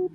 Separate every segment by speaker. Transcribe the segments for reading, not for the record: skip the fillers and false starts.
Speaker 1: Good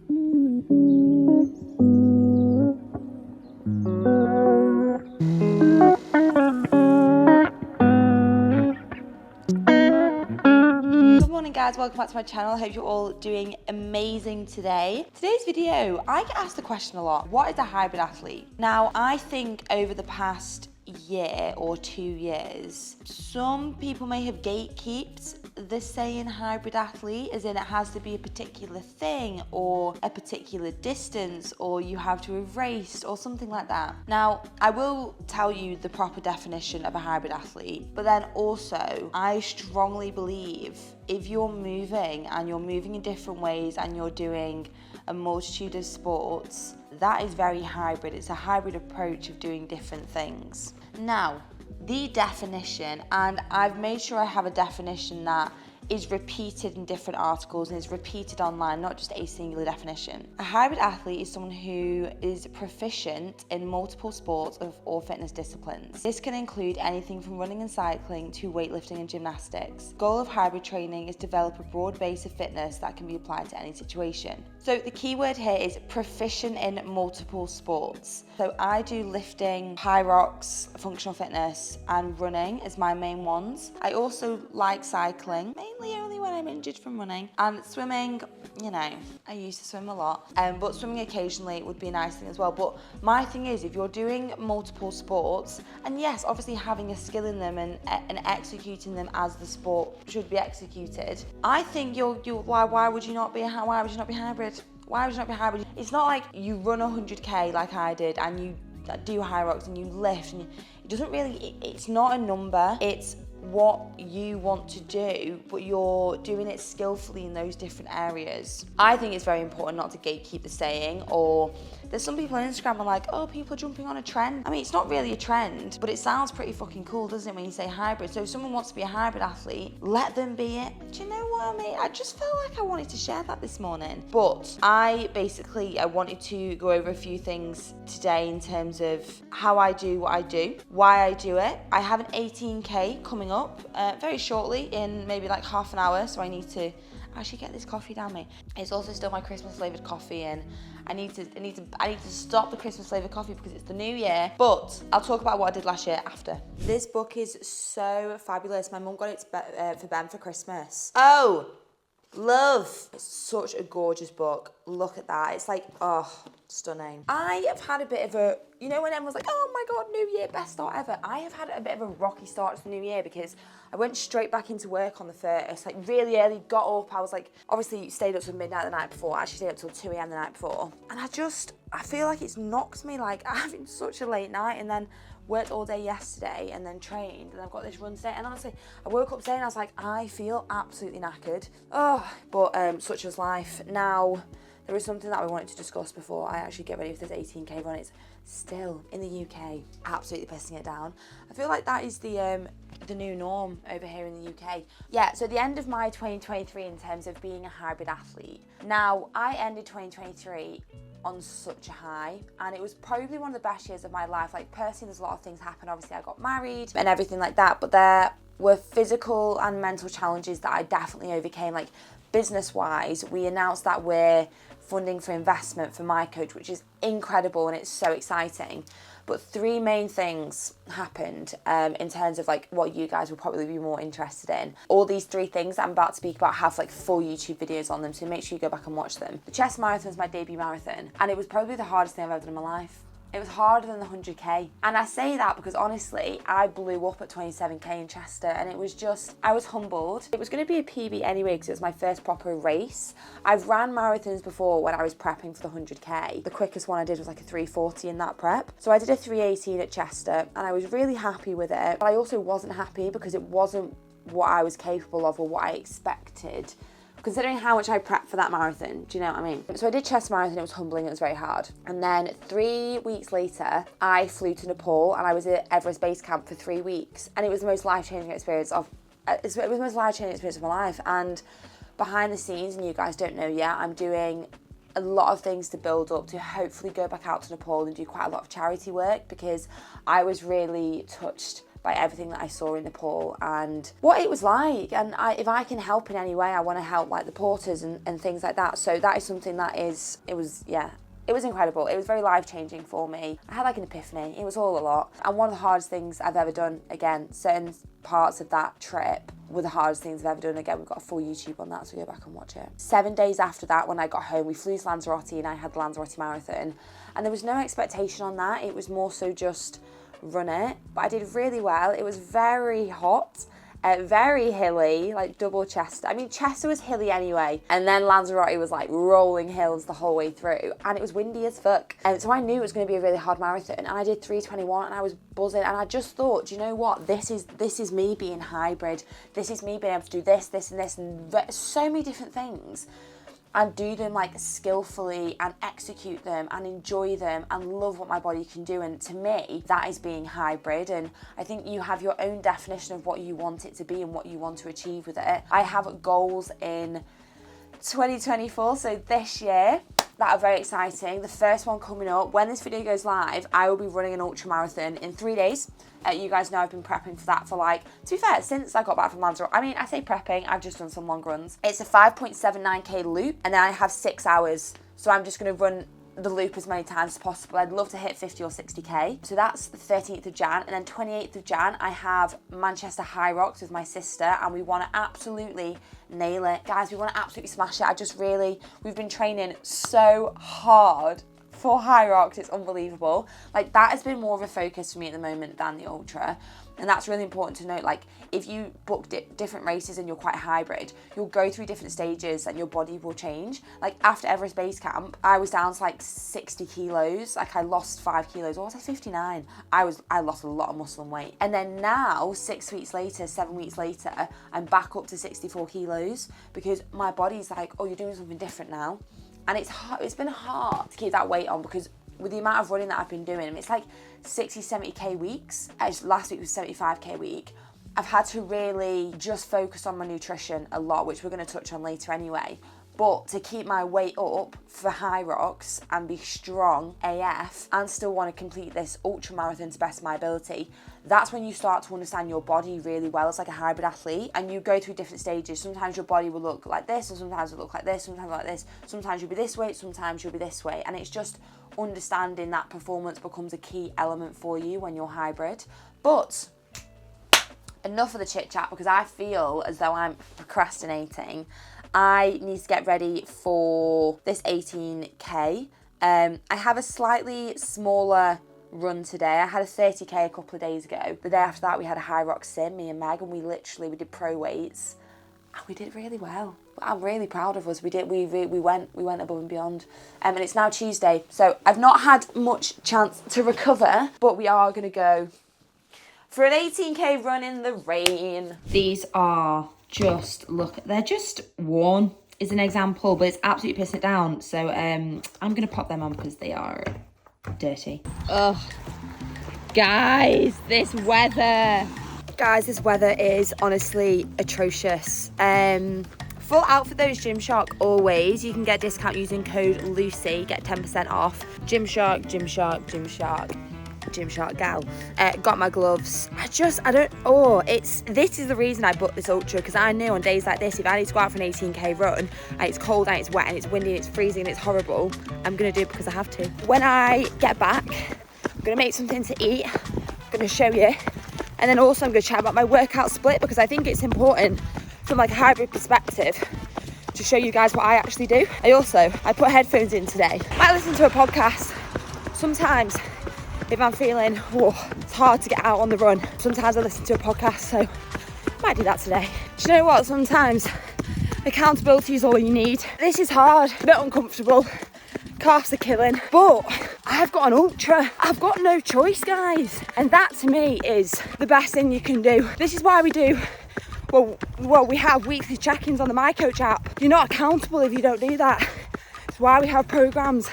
Speaker 1: morning guys, welcome back to my channel. I hope you're all doing amazing today. Today's video, I get asked the question a lot, what is a hybrid athlete? Now, I think over the past year or 2 years, some people may have gatekept the saying hybrid athlete, as in it has to be a particular thing or a particular distance, or you have to have raced or something like that. Now, I will tell you the proper definition of a hybrid athlete, but then also I strongly believe if you're moving and you're moving in different ways and you're doing a multitude of sports, that is very hybrid. It's a hybrid approach of doing different things. Now, the definition, and I've made sure I have a definition that is repeated in different articles and is repeated online, not just a singular definition. A hybrid athlete is someone who is proficient in multiple sports or fitness disciplines. This can include anything from running and cycling to weightlifting and gymnastics. The goal of hybrid training is to develop a broad base of fitness that can be applied to any situation. So the key word here is proficient in multiple sports. So I do lifting, high rocks, functional fitness, and running as my main ones. I also like cycling, mainly only when I'm injured from running, and swimming. You know, I used to swim a lot, but swimming occasionally would be a nice thing as well. But my thing is, if you're doing multiple sports, and yes, obviously having a skill in them and executing them as the sport should be executed, I think why would you not be hybrid? Why would you not be hybrid? It's not like you run 100k like I did and you do high rocks and you lift, and it's not a number, it's what you want to do, but you're doing it skillfully in those different areas. I think it's very important not to gatekeep the saying, or there's some people on Instagram are like, oh, people are jumping on a trend. I mean, it's not really a trend, but it sounds pretty fucking cool, doesn't it, when you say hybrid? So if someone wants to be a hybrid athlete, let them be it. Do you know what I mean? I just felt like I wanted to share that this morning. But I wanted to go over a few things today in terms of how I do what I do, why I do it. I have an 18K coming up very shortly, in maybe like half an hour, so I need to actually get this coffee down me. It's also still my Christmas flavoured coffee, and I need to stop the Christmas flavoured coffee because it's the new year. But I'll talk about what I did last year after. This book is so fabulous. My mum got it for Ben for Christmas. Oh, love. It's such a gorgeous book. Look at that. It's like, oh, stunning. I have had a bit of a, you know when everyone's like, oh my God, new year, best start ever. I have had a bit of a rocky start to the new year because I went straight back into work on the 1st, like really early, got up. I was like, obviously stayed up till midnight the night before. I actually stayed up till 2 a.m. the night before. And I feel like it's knocked me, like having such a late night, and then worked all day yesterday and then trained, and I've got this run today. And honestly, I woke up today and I was like, I feel absolutely knackered. Oh, but such is life. Now, there is something that I wanted to discuss before I actually get ready for this 18K run. It's still in the UK, absolutely pissing it down. I feel like that is the new norm over here in the UK. Yeah, so the end of my 2023 in terms of being a hybrid athlete. Now, I ended 2023 on such a high, and it was probably one of the best years of my life. Like personally, there's a lot of things happen. Obviously, I got married and everything like that, but there were physical and mental challenges that I definitely overcame. Like business-wise, we announced that we're funding for investment for my coach, which is incredible and it's so exciting. But 3 main things happened in terms of like what you guys will probably be more interested in. All these 3 things that I'm about to speak about have like full YouTube videos on them, so make sure you go back and watch them. The chest marathon was my debut marathon, and it was probably the hardest thing I've ever done in my life. It was harder than the 100k. And I say that because honestly, I blew up at 27k in Chester, and it was just, I was humbled. It was going to be a PB anyway because it was my first proper race. I've ran marathons before when I was prepping for the 100k. The quickest one I did was like a 3:40 in that prep. So I did a 3:18 at Chester, and I was really happy with it. But I also wasn't happy because it wasn't what I was capable of or what I expected, considering how much I prepped for that marathon. Do you know what I mean? So I did Chester Marathon, it was humbling, it was very hard. And then 3 weeks later, I flew to Nepal and I was at Everest Base Camp for 3 weeks. And it was the most life-changing experience of my life. And behind the scenes, and you guys don't know yet, I'm doing a lot of things to build up to hopefully go back out to Nepal and do quite a lot of charity work, because I was really touched by everything that I saw in Nepal and what it was like. And if I can help in any way, I want to help like the porters and things like that. So that is something that it was incredible. It was very life-changing for me. I had like an epiphany. It was all a lot. And one of the hardest things I've ever done, again, certain parts of that trip were the hardest things I've ever done. Again, we've got a full YouTube on that, so go back and watch it. 7 days after that, when I got home, we flew to Lanzarote and I had the Lanzarote Marathon. And there was no expectation on that. It was more so just run it. But I did really well. It was very hot. Very hilly, like double Chester. I mean, Chester was hilly anyway. And then Lanzarote was like rolling hills the whole way through. And it was windy as fuck. And so I knew it was going to be a really hard marathon. And I did 3:21 and I was buzzing. And I just thought, do you know what? This is me being hybrid. This is me being able to do this, this and this and so many different things. And do them like skillfully and execute them and enjoy them and love what my body can do. And to me, that is being hybrid. And I think you have your own definition of what you want it to be and what you want to achieve with it. I have goals in 2024, so this year, that are very exciting. The first one coming up, when this video goes live, I will be running an ultra marathon in 3 days. You guys know I've been prepping for that for like, to be fair, since I got back from Lanzarote. I mean, I say prepping, I've just done some long runs. It's a 5.79k loop, and then I have 6 hours. So I'm just gonna run the loop as many times as possible. I'd love to hit 50 or 60k. So that's the 13th of Jan. And then 28th of Jan, I have Manchester High Rocks with my sister, and we wanna absolutely nail it. Guys, we wanna absolutely smash it. We've been training so hard for High Rocks, it's unbelievable. Like, that has been more of a focus for me at the moment than the ultra. And that's really important to note. Like, if you book different races and you're quite hybrid, you'll go through different stages and your body will change. Like, after Everest Base Camp, I was down to like 60 kilos. Like, I lost 5 kilos, or was I 59? I lost a lot of muscle and weight. And then now, 7 weeks later, I'm back up to 64 kilos because my body's like, oh, you're doing something different now. And it's hard, it's been hard to keep that weight on because with the amount of running that I've been doing, it's like 60, 70k weeks. Last week was 75k week. I've had to really just focus on my nutrition a lot, which we're going to touch on later anyway. But to keep my weight up for High Rocks and be strong AF and still want to complete this ultra marathon to best of my ability, that's when you start to understand your body really well. It's like a hybrid athlete, and you go through different stages. Sometimes your body will look like this, and sometimes it'll look like this, sometimes like this. Sometimes you'll be this way, sometimes you'll be this way. And it's just understanding that performance becomes a key element for you when you're hybrid. But enough of the chit chat, because I feel as though I'm procrastinating. I need to get ready for this 18k. I have a slightly smaller run today. I had a 30k a couple of days ago. The day after that, we had a High Rock sim, me and Meg, and we did pro weights, and we did really well. I'm really proud of us. We went above and beyond. And it's now Tuesday, so I've not had much chance to recover, but we are gonna go for an 18k run in the rain. These are just, look, they're just worn is an example, but it's absolutely pissing it down. So I'm gonna pop them on because they are dirty. Ugh, guys, this weather is honestly atrocious. Full outfit though is Gymshark always. You can get discount using code Lucy, get 10% off. Gymshark gal. Got my gloves. This is the reason I booked this ultra, because I knew on days like this, if I need to go out for an 18k run and it's cold and it's wet and it's windy and it's freezing and it's horrible, I'm gonna do it because I have to. When I get back, I'm gonna make something to eat. I'm gonna show you, and then also I'm gonna chat about my workout split, because I think it's important from like a hybrid perspective to show you guys what I actually do. I put headphones in today. I listen to a podcast sometimes. If I'm feeling, it's hard to get out on the run, sometimes I listen to a podcast, so I might do that today. Do you know what? Sometimes accountability is all you need. This is hard, a bit uncomfortable, calves are killing, but I've got an ultra. I've got no choice, guys. And that to me is the best thing you can do. This is why we we have weekly check-ins on the My Coach app. You're not accountable if you don't do that. It's why we have programs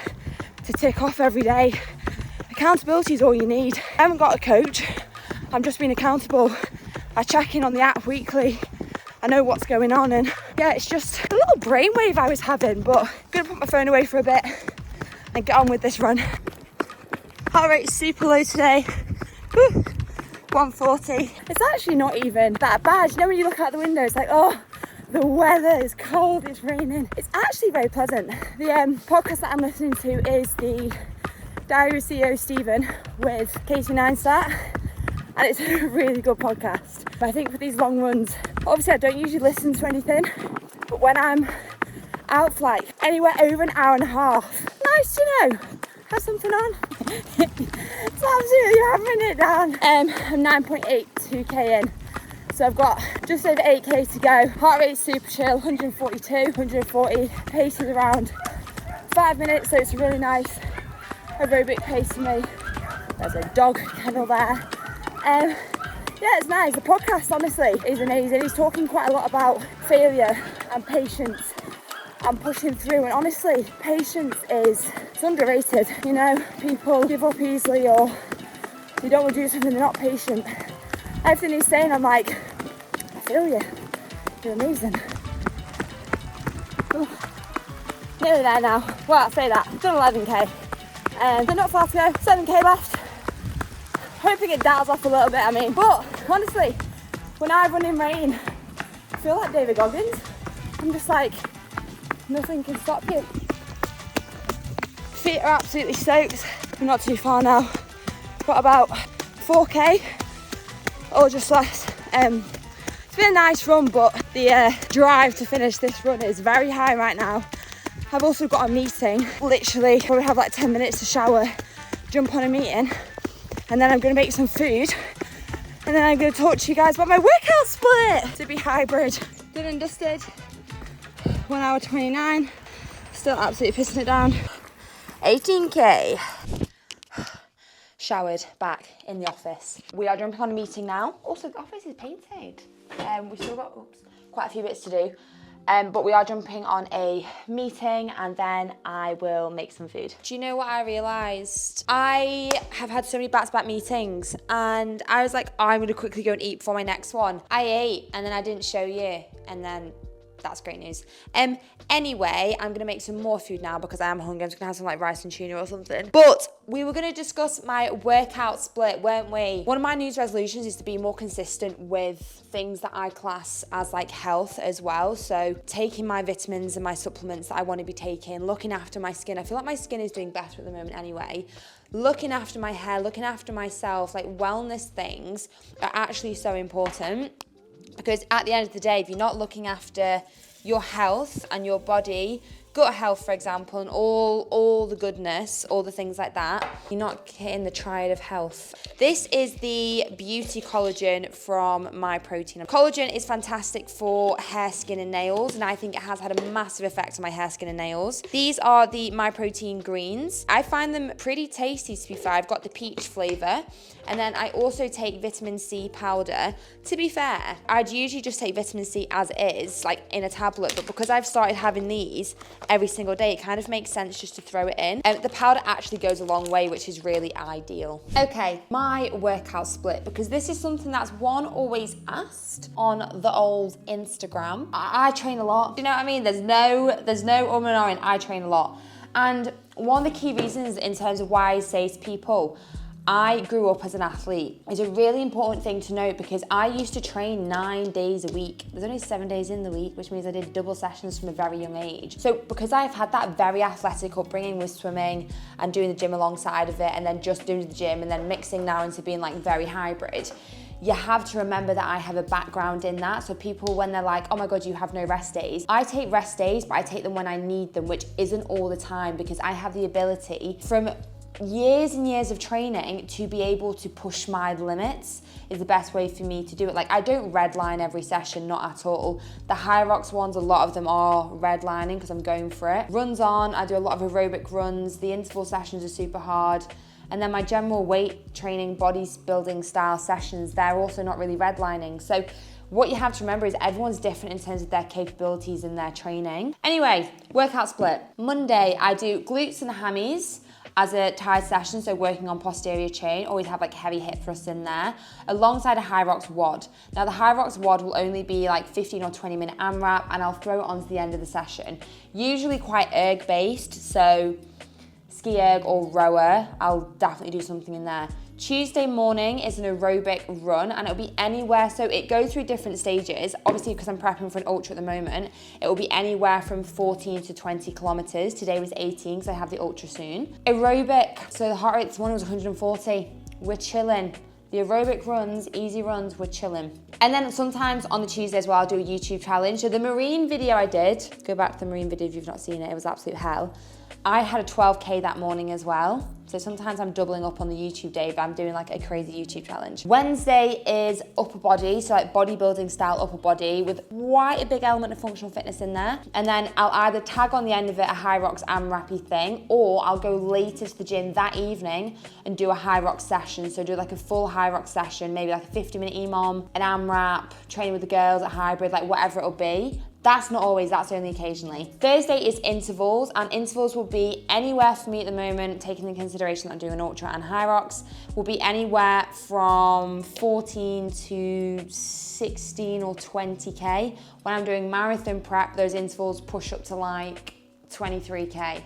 Speaker 1: to tick off every day. Accountability is all you need. I haven't got a coach. I'm just being accountable. I check in on the app weekly. I know what's going on, and yeah, it's just a little brainwave I was having, but I'm gonna put my phone away for a bit and get on with this run. Heart rate's super low today. Woo.
Speaker 2: 1:40. It's actually not even that bad. You know, when you look out the window, it's like, oh, the weather is cold, it's raining. It's actually very pleasant. The podcast that I'm listening to is the Diary of CEO Stephen with Katie Neistat, and it's a really good podcast. But I think for these long runs, obviously I don't usually listen to anything, but when I'm out for like anywhere over an hour and a half, nice to know, have something on. It's absolutely hammering it down. I'm 9.82k in. So I've got just over 8k to go. Heart rate's super chill, 142, 140. Pace is around 5 minutes, so it's a really nice aerobic pace for me. There's a dog kennel there. Yeah, it's nice. The podcast, honestly, is amazing. He's talking quite a lot about failure and patience and pushing through. And honestly, patience it's underrated. You know, people give up easily, or they don't want to do something, they're not patient. Everything he's saying, I'm like, I feel you. You're amazing. Ooh. Nearly there now. Well, I say that. Done 11k. They're not far to go. 7k left. Hoping it dials off a little bit, I mean. But honestly, when I run in rain, I feel like David Goggins. I'm just like, nothing can stop you. Feet are absolutely soaked. We're not too far now. Got about 4k. Or just less. It's been a nice run, but the drive to finish this run is very high right now. I've also got a meeting, literally probably have like 10 minutes to shower, jump on a meeting, and then I'm going to make some food, and then I'm going to talk to you guys about my workout split to be hybrid. Done and dusted, 1 hour 29, still absolutely pissing it down. 18k. Showered, back in the office. We are jumping on a meeting now. Also, the office is painted. We've still got quite a few bits to do. But we are jumping on a meeting, and then I will make some food. Do you know what I realised? I have had so many back-to-back meetings, and I was like, oh, I'm going to quickly go and eat before my next one. I ate, and then I didn't show you, and then that's great news. Anyway, I'm gonna make some more food now because I am hungry. I'm just gonna have some like rice and tuna or something. But we were gonna discuss my workout split, weren't we? One of my New Year's resolutions is to be more consistent with things that I class as like health as well. So taking my vitamins and my supplements that I want to be taking, looking after my skin. I feel like my skin is doing better at the moment anyway. Looking after my hair, looking after myself, like wellness things are actually so important. Because at the end of the day, if you're not looking after your health and your body, gut health, for example, and all the goodness, all the things like that, you're not hitting the triad of health. This is the Beauty Collagen from My Protein. Collagen is fantastic for hair, skin, and nails, and I think it has had a massive effect on my hair, skin, and nails. These are the My Protein greens. I find them pretty tasty, to be fair. I've got the peach flavour. And then I also take vitamin C powder. To be fair, I'd usually just take vitamin C as is, like in a tablet, but because I've started having these every single day, it kind of makes sense just to throw it in. The powder actually goes a long way, which is really ideal. Okay, my workout split, because this is something that's always asked on the old Instagram. I train a lot. Do you know what I mean? There's no and ahhing, I train a lot. And one of the key reasons in terms of why I say to people, I grew up as an athlete, is a really important thing to note, because I used to train 9 days a week. There's only 7 days in the week, which means I did double sessions from a very young age. So because I've had that very athletic upbringing with swimming and doing the gym alongside of it, and then just doing the gym, and then mixing now into being like very hybrid, you have to remember that I have a background in that. So people, when they're like, oh my God, you have no rest days. I take rest days, but I take them when I need them, which isn't all the time, because I have the ability from years and years of training to be able to push my limits is the best way for me to do it. Like, I don't redline every session, not at all. The Hiiii ones, a lot of them are redlining because I'm going for it. Runs on, I do a lot of aerobic runs. The interval sessions are super hard. And then my general weight training, body building style sessions, they're also not really redlining. So what you have to remember is everyone's different in terms of their capabilities and their training. Anyway, workout split. Monday, I do glutes and hammies as a tired session, so working on posterior chain, always have like heavy hip thrusts in there, alongside a Hiiii WOD. Now the Hiiii WOD will only be like 15 or 20 minute AMRAP, and I'll throw it onto the end of the session. Usually quite erg based, so ski erg or rower, I'll definitely do something in there. Tuesday morning is an aerobic run, and it'll be anywhere, so it goes through different stages. Obviously, because I'm prepping for an ultra at the moment, it will be anywhere from 14 to 20 kilometers. Today was 18 because I have the ultra soon. Aerobic, so the heart rate this morning was 140. We're chilling. The aerobic runs, easy runs, we're chilling. And then sometimes on the Tuesday as well, I'll do a YouTube challenge. So the marine video I did, go back to the marine video if you've not seen it, it was absolute hell. I had a 12K that morning as well. So sometimes I'm doubling up on the YouTube day, but I'm doing like a crazy YouTube challenge. Wednesday is upper body, so like bodybuilding style upper body with quite a big element of functional fitness in there. And then I'll either tag on the end of it a high rocks AMRAP thing, or I'll go later to the gym that evening and do a high rocks session. So do like a full high rocks session, maybe like a 50-minute EMOM, an AMRAP, training with the girls, a hybrid, like whatever it'll be. That's not always, that's only occasionally. Thursday is intervals, and intervals will be anywhere for me at the moment, taking into consideration that I'm doing an ultra and high rocks, will be anywhere from 14 to 16 or 20K. When I'm doing marathon prep, those intervals push up to like 23K.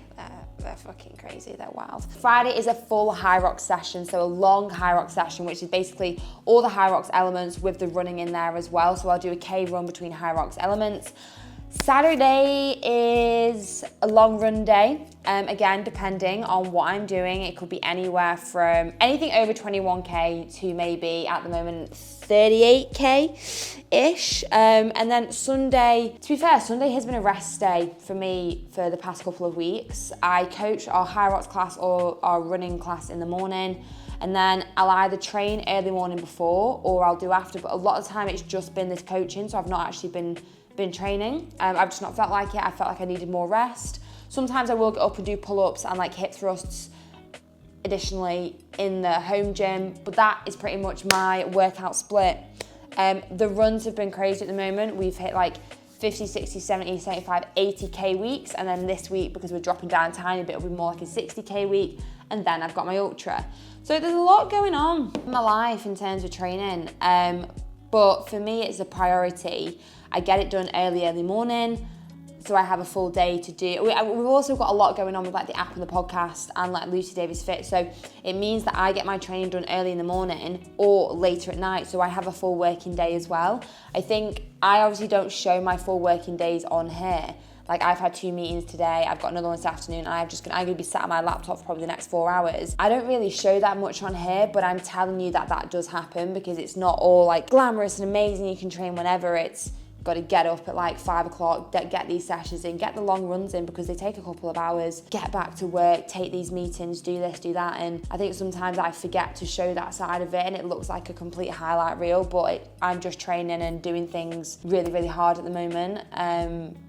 Speaker 2: They're fucking crazy, they're wild. Friday is a full high rocks session, so a long high rocks session, which is basically all the high rocks elements with the running in there as well. So I'll do a K run between high rocks elements. Saturday is a long run day. Again, depending on what I'm doing, it could be anywhere from anything over 21K to maybe at the moment 38K-ish. And then Sunday, to be fair, Sunday has been a rest day for me for the past couple of weeks. I coach our high rocks class or our running class in the morning, and then I'll either train early morning before or I'll do after, but a lot of the time it's just been this coaching, so I've not actually been training. I've just not felt like it. I felt like I needed more rest. Sometimes I will get up and do pull-ups and like hip thrusts additionally in the home gym, but that is pretty much my workout split. The runs have been crazy at the moment. We've hit like 50, 60, 70, 75, 80K weeks, and then this week, because we're dropping down a tiny bit, it'll be more like a 60K week, and then I've got my ultra. So there's a lot going on in my life in terms of training, but for me it's a priority. I get it done early morning, so I have a full day to do. We've also got a lot going on with like the app and the podcast and like Lucy Davis Fit, so it means that I get my training done early in the morning or later at night, so I have a full working day as well. I think I obviously don't show my full working days on here. Like I've had 2 meetings today, I've got another one this afternoon, and I'm gonna be sat at my laptop for probably the next 4 hours. I don't really show that much on here, but I'm telling you that that does happen because it's not all like glamorous and amazing, you can train whenever. It's got to get up at like 5 o'clock, get these sessions in, get the long runs in because they take a couple of hours, get back to work, take these meetings, do this, do that. And I think sometimes I forget to show that side of it and it looks like a complete highlight reel, but I'm just training and doing things really, really hard at the moment.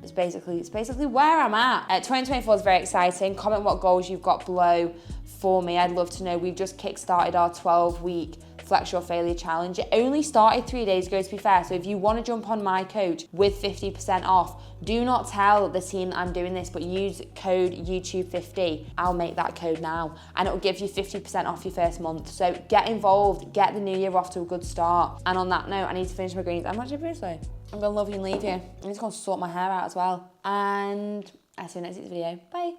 Speaker 2: It's basically where I'm at. 2024 is very exciting. Comment what goals you've got below for me. I'd love to know. We've just kickstarted our 12-week Flex Your Failure Challenge. It only started 3 days ago, to be fair, so if you want to jump on my coach with 50% off, do not tell the team that I'm doing this, but use code YouTube50. I'll make that code now, and it'll give you 50% off your first month. So get involved, get the new year off to a good start. And on that note, I need to finish my greens. I'm actually pretty slow. I'm gonna love you and leave you. I'm just gonna sort my hair out as well. And I'll see you next week's video. Bye.